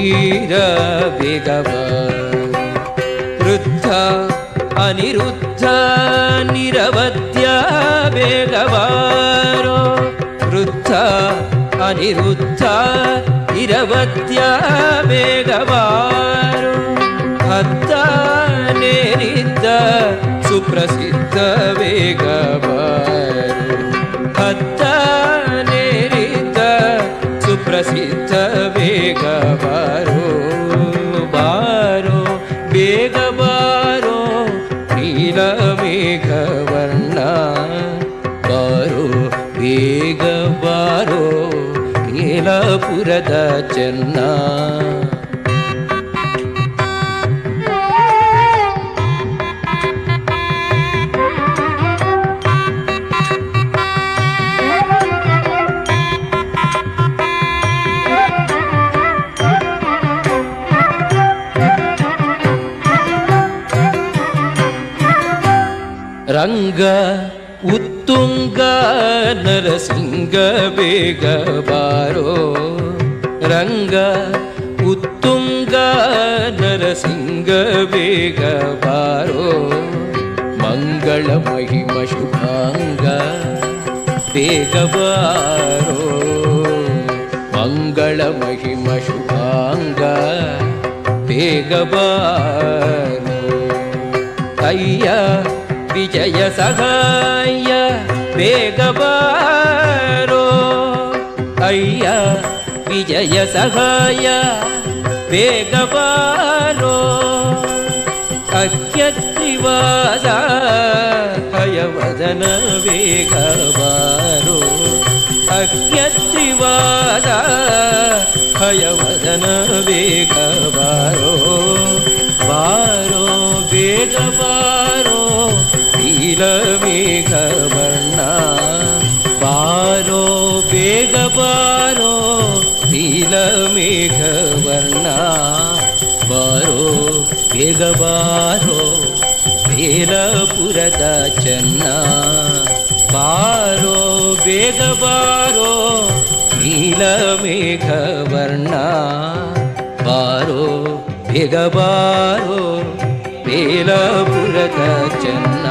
ವೀರ ಬೇಗವ ವೃದ್ಧ ಅನಿರುದ್ಧ ನಿರವಧ್ಯ ಬೇಗವಾರೋ ವೃದ್ಧ ಅನಿರುದ್ಧ ನಿರವಧ್ಯ ಬೇಗವಾರೋ ಹತ್ತಾನೇರಿದ್ದ ಸುಪ್ರಸಿದ್ಧ ಬೇಗವಾರೋ ಹತ್ತಾನೇರಿದ್ದ ಸುಪ್ರಸಿದ್ಧ ಬೇಗವಾರೋ ಬಾರೋ ಬೇಗ ಬಾರೋ ನೀಲಮೇಘವರ್ಣ ಬಾರೋ ಬೇಗ ಬಾರೋ ನೀಲಪುರದ ಚೆನ್ನ ರಂಗ ಉತ್ತುಂಗ ನರಸಿಂಗ ಬೇಗ ಬಾರೋ ರಂಗ ಉತ್ತುಂಗ ನರಸಿಂಗ ಬೇಗ ಬಾರೋ ಮಂಗಳ ಮಹಿಮ ಶುಭಾಂಗ ಬೇಗ ಬಾರೋ ಮಂಗಳ ಮಹಿಮ ಶುಭಾಂಗ ಬೇಗ ಬಾರೋ ಅಯ್ಯ ವಿಜಯ ಸಹಾಯ ಬೇಗ ಬಾರೋ ಅಯ್ಯ ವಿಜಯ ಸಹಾಯ ಬೇಗ ಬಾರೋ ಅಖ್ಯತ್ರಿವಾಸ ಹಯವದನ ಬೇಗ ಬಾರೋ ಅಖ್ಯತ್ರಿವಾಸ ಹಯವದನ ಬೇಗ ಬಾರೋ ಬಾರೋ ಬೇಗ ಬಾರೋ ನೀಲಮೇಘವರ್ಣ ಬಾರೋ ಬೇಗ ಬಾರೋ ನೀಲಮೇಘವರ್ಣ ಬಾರೋ ಬೇಗ ಬಾರೋ ಬೇಲಪುರದ ಚೆನ್ನ ಬಾರೋ ಬೇಗ ಬಾರೋ ನೀಲಮೇಘವರ್ಣ ಬಾರೋ ಬೇಗ ಬಾರೋ ಬೇಲಪುರದ ಚೆನ್ನ